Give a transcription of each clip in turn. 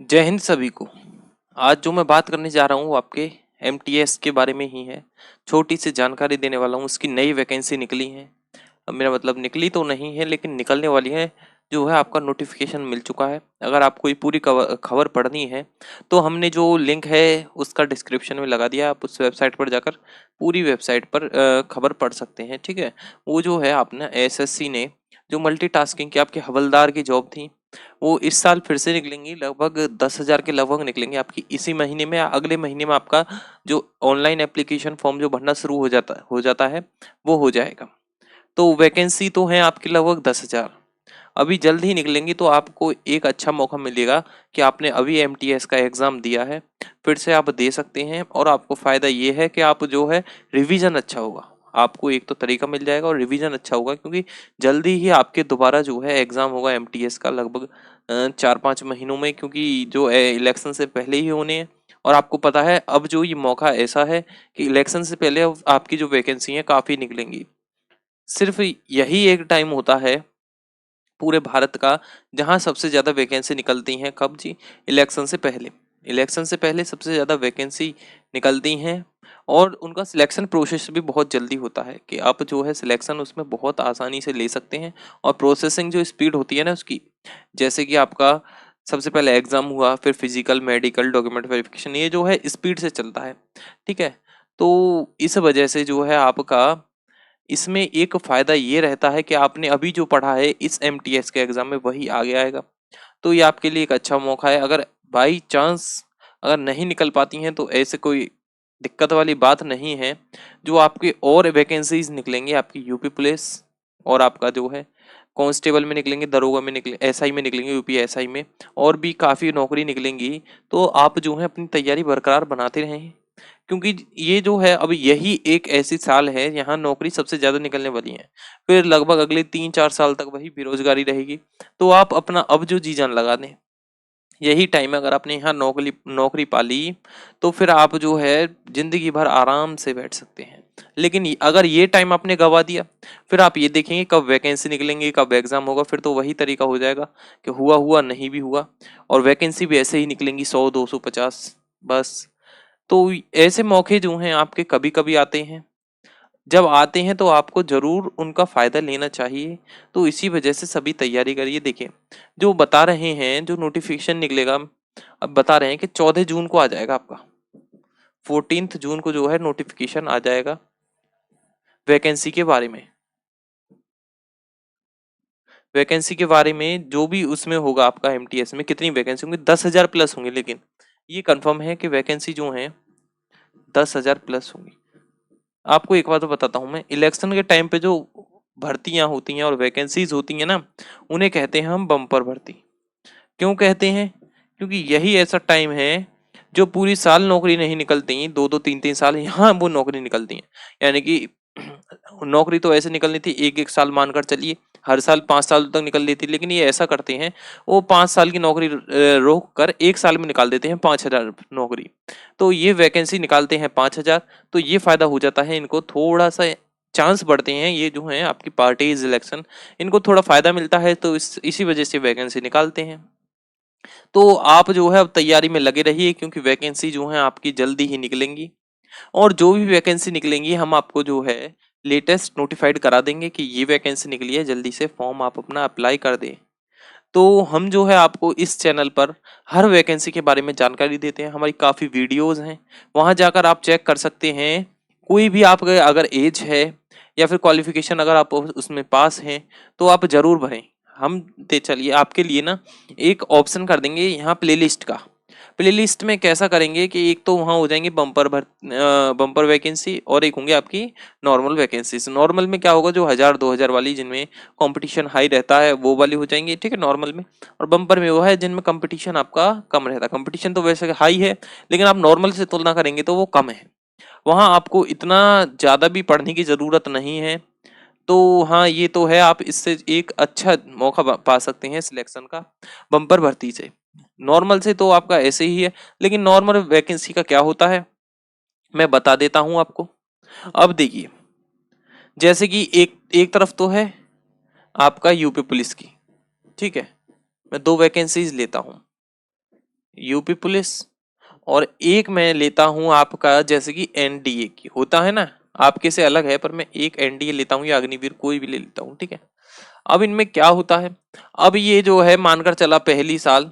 जय हिंद सभी को। आज जो मैं बात करने जा रहा हूँ वो आपके एमटीएस के बारे में ही है। छोटी सी जानकारी देने वाला हूँ। उसकी नई वैकेंसी निकली है। अब मेरा मतलब निकली तो नहीं है लेकिन निकलने वाली है। जो है आपका नोटिफिकेशन मिल चुका है। अगर आपको ये पूरी खबर पढ़नी है तो हमने जो लिंक है उसका डिस्क्रिप्शन में लगा दिया। आप उस वेबसाइट पर जाकर पूरी वेबसाइट पर खबर पढ़ सकते हैं। ठीक है। वो जो है आपने एसएससी ने जो मल्टीटास्किंग की आपके हवलदार की जॉब थी वो इस साल फिर से निकलेंगी। लगभग 10,000 के लगभग निकलेंगे आपकी इसी महीने में या अगले महीने में। आपका जो ऑनलाइन एप्लीकेशन फॉर्म जो भरना शुरू हो जाता है वो हो जाएगा। तो वैकेंसी तो है आपकी लगभग 10,000। अभी जल्द ही निकलेंगी तो आपको एक अच्छा मौका मिलेगा कि आपने अभी एमटीएस का एग्जाम दिया है फिर से आप दे सकते हैं। और आपको फायदा ये है कि आप जो है रिवीजन अच्छा होगा। आपको एक तो तरीका मिल जाएगा और रिवीजन अच्छा होगा क्योंकि जल्दी ही आपके दोबारा जो है एग्जाम होगा एमटीएस का लगभग 4-5 महीनों में, क्योंकि जो इलेक्शन से पहले ही होने हैं। और आपको पता है अब जो ये मौका ऐसा है कि इलेक्शन से पहले अब आपकी जो वैकेंसी है काफी निकलेंगी। सिर्फ यही एक टाइम होता है पूरे भारत का जहां सबसे ज्यादा वैकेंसी निकलती हैं। कब जी? इलेक्शन से पहले। इलेक्शन से पहले सबसे ज्यादा वैकेंसी निकलती हैं। और उनका सिलेक्शन प्रोसेस भी बहुत जल्दी होता है कि आप जो है सिलेक्शन उसमें बहुत आसानी से ले सकते हैं। और प्रोसेसिंग जो स्पीड होती है ना उसकी, जैसे कि आपका सबसे पहले एग्जाम हुआ, फिर फिजिकल मेडिकल डॉक्यूमेंट वेरिफिकेशन, ये जो है स्पीड से चलता है। ठीक है। तो इस वजह से जो है आपका इसमें एक फायदा ये रहता है कि आपने अभी जो पढ़ा है इस एमटीएस के एग्जाम में वही आगे आएगा। तो ये आपके लिए एक अच्छा मौका है। अगर बाई चांस अगर नहीं निकल पाती हैं तो ऐसे कोई दिक्कत वाली बात नहीं है। जो आपके और वैकेंसीज निकलेंगे आपकी यूपी पुलिस और आपका जो है कांस्टेबल में निकलेंगे, दरोगा में निकले, एसआई में निकलेंगे, यूपी एसआई में और भी काफी नौकरी निकलेंगी। तो आप जो है अपनी तैयारी बरकरार बनाते रहें, क्योंकि ये जो है अब यही एक ऐसी साल है यहाँ नौकरी सबसे ज्यादा निकलने वाली है। फिर लगभग अगले 3-4 साल तक वही बेरोजगारी रहेगी। तो आप अपना अब जो जी जान लगा दें, यही टाइम है। अगर आपने यहाँ नौकरी नौकरी पा ली तो फिर आप जो है जिंदगी भर आराम से बैठ सकते हैं। लेकिन अगर ये टाइम आपने गवा दिया फिर आप ये देखेंगे कब वैकेंसी निकलेंगी, कब एग्जाम होगा, फिर तो वही तरीका हो जाएगा कि हुआ हुआ नहीं भी हुआ। और वैकेंसी भी ऐसे ही निकलेंगी 100-250 बस। तो ऐसे मौके जो हैं आपके कभी कभी आते हैं। जब आते हैं तो आपको जरूर उनका फायदा लेना चाहिए। तो इसी वजह से सभी तैयारी करिए। देखिए जो बता रहे हैं जो नोटिफिकेशन निकलेगा, अब बता रहे हैं कि 14 जून को आ जाएगा आपका। 14 जून को जो है नोटिफिकेशन आ जाएगा वैकेंसी के बारे में। वैकेंसी के बारे में जो भी उसमें होगा आपका एमटीएस में कितनी वैकेंसी होंगी, 10,000 प्लस होंगी। लेकिन ये कंफर्म है कि वैकेंसी जो है 10,000 प्लस होंगी। आपको एक बात तो बताता हूँ मैं, इलेक्शन के टाइम पे जो भर्तियां होती हैं और वैकेंसीज होती हैं ना, उन्हें कहते हैं हम बम्पर भर्ती। क्यों कहते हैं? क्योंकि यही ऐसा टाइम है जो पूरी साल नौकरी नहीं निकलती, 2-2 3-3 साल यहाँ वो नौकरी निकलती है। यानी कि नौकरी तो ऐसे निकलनी थी, एक एक साल मानकर चलिए, हर साल 5 साल तक निकल लेती, लेकिन ये ऐसा करते हैं वो 5 साल की नौकरी रोक कर एक साल में निकाल देते हैं 5,000 नौकरी। तो ये वैकेंसी निकालते हैं 5,000। तो ये फायदा हो जाता है इनको, थोड़ा सा चांस बढ़ते हैं ये जो है आपकी पार्टीज इलेक्शन, इनको थोड़ा फायदा मिलता है। तो इसी वजह से वैकेंसी निकालते हैं। तो आप जो है अब तैयारी में लगे रहिए क्योंकि वैकेंसी जो है आपकी जल्दी ही निकलेंगी। और जो भी वैकेंसी निकलेंगी हम आपको जो है लेटेस्ट नोटिफाइड करा देंगे कि ये वैकेंसी निकली है, जल्दी से फॉर्म आप अपना अप्लाई कर दें। तो हम जो है आपको इस चैनल पर हर वैकेंसी के बारे में जानकारी देते हैं। हमारी काफ़ी वीडियोस हैं, वहां जाकर आप चेक कर सकते हैं। कोई भी आप अगर एज है या फिर क्वालिफिकेशन अगर आप उसमें पास हैं तो आप जरूर भरें। हम दे चलिए आपके लिए ना एक ऑप्शन कर देंगे यहाँ प्लेलिस्ट का। प्लेलिस्ट में कैसा करेंगे कि एक तो वहाँ हो जाएंगे बम्पर वैकेंसी और एक होंगे आपकी नॉर्मल वैकेंसी। नॉर्मल में क्या होगा, जो 1,000-2,000 वाली जिनमें कंपटीशन हाई रहता है वो वाली हो जाएंगी। ठीक है, नॉर्मल में। और बम्पर में वो है जिनमें कंपटीशन आपका कम रहता है। कंपटीशन तो वैसे हाई है लेकिन आप नॉर्मल से तुलना करेंगे तो वो कम है। वहाँ आपको इतना ज़्यादा भी पढ़ने की ज़रूरत नहीं है। तो हाँ, ये तो है, आप इससे एक अच्छा मौका पा सकते हैं सिलेक्शन का बम्पर भर्ती से। नॉर्मल से तो आपका ऐसे ही है। लेकिन नॉर्मल वैकेंसी का क्या होता है मैं बता देता हूं आपको। अब देखिए, जैसे कि एक एक तरफ तो है आपका यूपी पुलिस की। ठीक है, मैं दो वैकेंसीज लेता हूं। यूपी पुलिस, और एक मैं लेता हूं आपका जैसे कि एनडीए की होता है ना, आपके से अलग है पर मैं एक एनडीए लेता हूं या अग्निवीर कोई भी ले लेता हूं, ठीक है। अब इनमें क्या होता है, अब ये जो है मानकर चला पहली साल,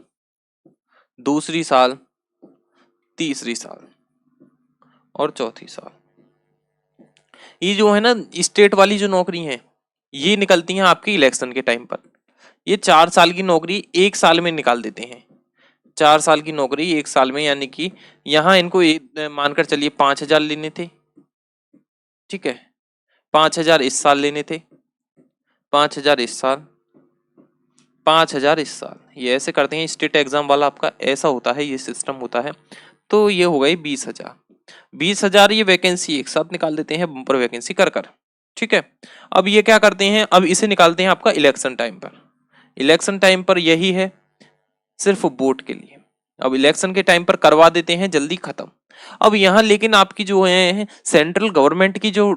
दूसरी साल, तीसरी साल और चौथी साल, ये जो है ना स्टेट वाली जो नौकरी है ये निकलती हैं आपके इलेक्शन के टाइम पर। ये 4 साल की नौकरी 1 साल में निकाल देते हैं, 4 साल की नौकरी 1 साल में, यानी कि यहाँ इनको मानकर चलिए 5,000 लेने थे, ठीक है, 5,000 इस साल लेने थे, 5,000 इस साल, 5,000 इस साल, ये ऐसे करते हैं स्टेट एग्जाम वाला आपका ऐसा होता है, ये सिस्टम होता है। तो ये हो गई 20,000, 20,000 ये वैकेंसी एक साथ निकाल देते हैं बम्पर वैकेंसी कर कर, ठीक है। अब ये क्या करते हैं, अब इसे निकालते हैं आपका इलेक्शन टाइम पर, इलेक्शन टाइम पर यही है सिर्फ वोट के लिए, अब इलेक्शन के टाइम पर करवा देते हैं जल्दी खत्म। अब यहाँ लेकिन आपकी जो है सेंट्रल गवर्नमेंट की जो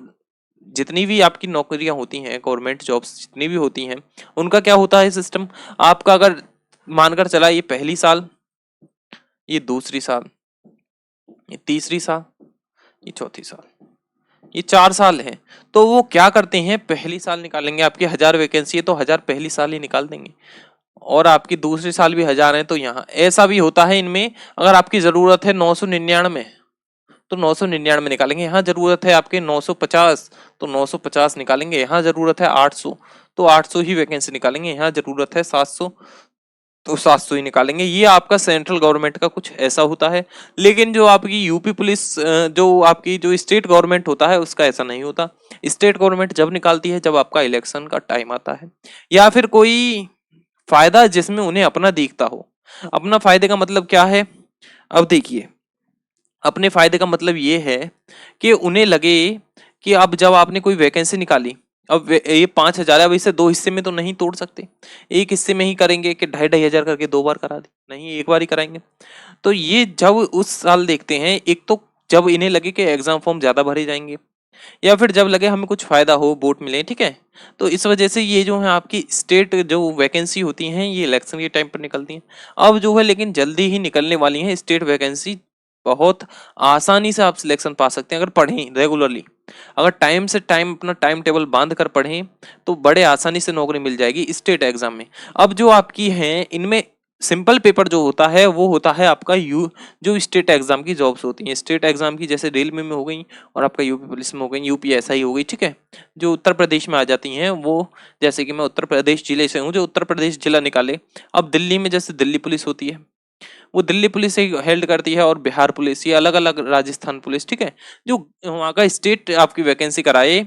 जितनी भी आपकी नौकरियां होती हैं, गवर्नमेंट जॉब्स जितनी भी होती हैं, उनका क्या होता है सिस्टम, आपका अगर मानकर चला ये पहली साल, ये दूसरी साल, ये तीसरी साल, ये चौथी साल, ये 4 साल है, तो वो क्या करते हैं पहली साल निकालेंगे, आपकी 1,000 वैकेंसी है तो 1,000 पहली साल ही निकाल देंगे, और आपकी दूसरी साल भी 1,000 है, तो यहाँ ऐसा भी होता है इनमें, अगर आपकी जरूरत है 999 तो 999 निकालेंगे, यहाँ जरूरत है आपके 950 तो 950 निकालेंगे, यहाँ जरूरत है 800 तो 800 ही वैकेंसी निकालेंगे, यहाँ जरूरत है 700 तो 700 ही निकालेंगे। ये आपका सेंट्रल गवर्नमेंट का कुछ ऐसा होता है। लेकिन जो आपकी यूपी पुलिस, जो आपकी जो स्टेट गवर्नमेंट होता है उसका ऐसा नहीं होता। स्टेट गवर्नमेंट जब निकालती है जब आपका इलेक्शन का टाइम आता है, या फिर कोई फायदा जिसमें उन्हें अपना दिखता हो। अपना फायदे का मतलब क्या है, अब देखिए, अपने फायदे का मतलब ये है कि उन्हें लगे कि अब जब आपने कोई वैकेंसी निकाली, अब ये 5,000 है, अब इसे दो हिस्से में तो नहीं तोड़ सकते, एक हिस्से में ही करेंगे कि 2,500 करके 2 बार करा दी, नहीं एक बार ही कराएंगे। तो ये जब उस साल देखते हैं, एक तो जब इन्हें लगे कि एग्जाम फॉर्म ज्यादा भरे जाएंगे, या फिर जब लगे हमें कुछ फायदा हो, वोट मिले, ठीक है। तो इस वजह से ये जो है आपकी स्टेट जो वैकेंसी होती हैं ये इलेक्शन के टाइम पर निकलती हैं। अब जो है लेकिन जल्दी ही निकलने वाली हैं स्टेट वैकेंसी, बहुत आसानी से आप सिलेक्शन पा सकते हैं अगर पढ़ें रेगुलरली, अगर टाइम से टाइम अपना टाइम टेबल बांध कर पढ़ें तो बड़े आसानी से नौकरी मिल जाएगी स्टेट एग्जाम में। अब जो आपकी हैं इनमें सिंपल पेपर जो होता है वो होता है आपका जो स्टेट एग्जाम की जॉब्स होती हैं, स्टेट एग्जाम की, जैसे रेलवे में हो गई और आपका यूपी पुलिस में हो गई, यूपीएसआई हो गई, ठीक है, जो उत्तर प्रदेश में आ जाती हैं वो। जैसे कि मैं उत्तर प्रदेश जिले से हूँ, जो उत्तर प्रदेश जिला निकाले। अब दिल्ली में जैसे दिल्ली पुलिस होती है, वो दिल्ली पुलिस से हेल्ड करती है, और बिहार पुलिस, ये अलग अलग, राजस्थान पुलिस, ठीक है। जो वहाँ का स्टेट आपकी वैकेंसी कराए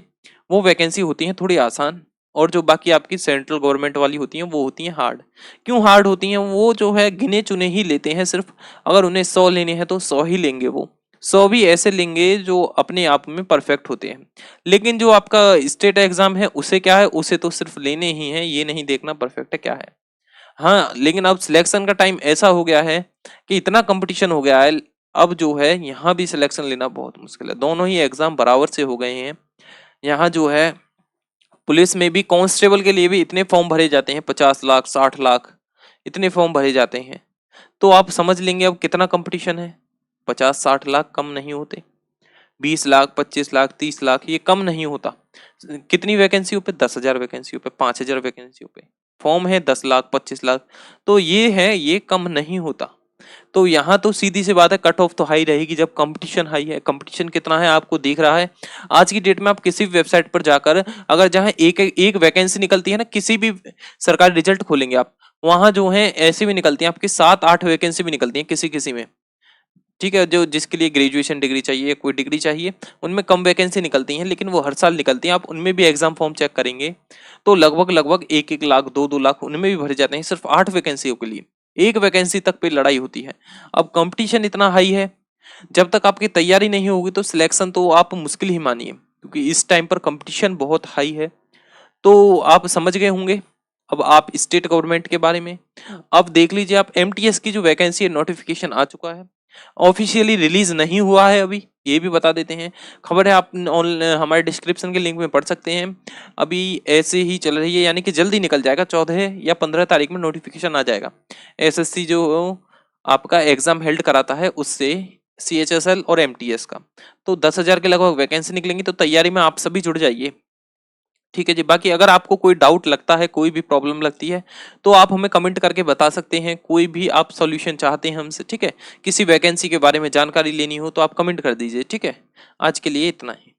वो वैकेंसी होती है थोड़ी आसान, और जो बाकी आपकी सेंट्रल गवर्नमेंट वाली होती हैं वो होती हैं हार्ड। क्यों हार्ड होती हैं, वो जो है गिने चुने ही लेते हैं सिर्फ, अगर उन्हें 100 लेने हैं तो 100 ही लेंगे, वो 100 भी ऐसे लेंगे जो अपने आप में परफेक्ट होते हैं। लेकिन जो आपका स्टेट एग्जाम है उसे क्या है, उसे तो सिर्फ लेने ही है, ये नहीं देखना परफेक्ट है क्या है। हाँ, लेकिन अब सिलेक्शन का टाइम ऐसा हो गया है कि इतना कंपटीशन हो गया है, अब जो है यहाँ भी सिलेक्शन लेना बहुत मुश्किल है, दोनों ही एग्जाम बराबर से हो गए हैं। यहाँ जो है पुलिस में भी कांस्टेबल के लिए भी इतने फॉर्म भरे जाते हैं, 50 लाख 60 लाख इतने फॉर्म भरे जाते हैं, तो आप समझ लेंगे अब कितना कंपटीशन है। 50-60 लाख कम नहीं होते, 20 लाख 25 लाख 30 लाख ये कम नहीं होता। कितनी वैकेंसियों पे, 10,000 वैकेंसियों पे, 5,000 वैकेंसियों पे फॉर्म है, 10 लाख 25 लाख, तो ये है, ये कम नहीं होता। तो यहाँ तो सीधी सी बात है, कट ऑफ तो हाई रहेगी जब कंपटीशन हाई है। कंपटीशन कितना है आपको दिख रहा है, आज की डेट में आप किसी भी वेबसाइट पर जाकर, अगर जहाँ एक एक वैकेंसी निकलती है ना, किसी भी सरकारी रिजल्ट खोलेंगे आप, वहां जो है ऐसे भी निकलती है आपकी 7-8 वैकेंसी भी निकलती है किसी किसी में, ठीक है। जो जिसके लिए ग्रेजुएशन डिग्री चाहिए, कोई डिग्री चाहिए, उनमें कम वैकेंसी निकलती हैं, लेकिन वो हर साल निकलती हैं। आप उनमें भी एग्जाम फॉर्म चेक करेंगे तो लगभग लगभग 1-1 लाख 2-2 लाख उनमें भी भरे जाते हैं सिर्फ 8 वैकेंसियों के लिए, एक वैकेंसी तक पे लड़ाई होती है। अब कंपटीशन इतना हाई है, जब तक आपकी तैयारी नहीं होगी तो सिलेक्शन तो आप मुश्किल ही मानिए, क्योंकि इस टाइम पर कंपटीशन बहुत हाई है। तो आप समझ गए होंगे अब आप स्टेट गवर्नमेंट के बारे में। अब देख लीजिए आप, एमटीएस की जो वैकेंसी है नोटिफिकेशन आ चुका है, ऑफिशियली रिलीज नहीं हुआ है अभी, ये भी बता देते हैं। खबर है, आप हमारे डिस्क्रिप्शन के लिंक में पढ़ सकते हैं। अभी ऐसे ही चल रही है, यानी कि जल्दी निकल जाएगा, 14 या 15 तारीख में नोटिफिकेशन आ जाएगा। एसएससी जो आपका एग्जाम हेल्ड कराता है उससे, CHSL और MTS का। तो 10,000 के लगभग वैकेंसी निकलेंगी, तो तैयारी में आप सभी जुड़ जाइए। ठीक है जी। बाकी अगर आपको कोई डाउट लगता है, कोई भी प्रॉब्लम लगती है, तो आप हमें कमेंट करके बता सकते हैं। कोई भी आप सॉल्यूशन चाहते हैं हमसे, ठीक है, किसी वैकेंसी के बारे में जानकारी लेनी हो तो आप कमेंट कर दीजिए। ठीक है, आज के लिए इतना ही।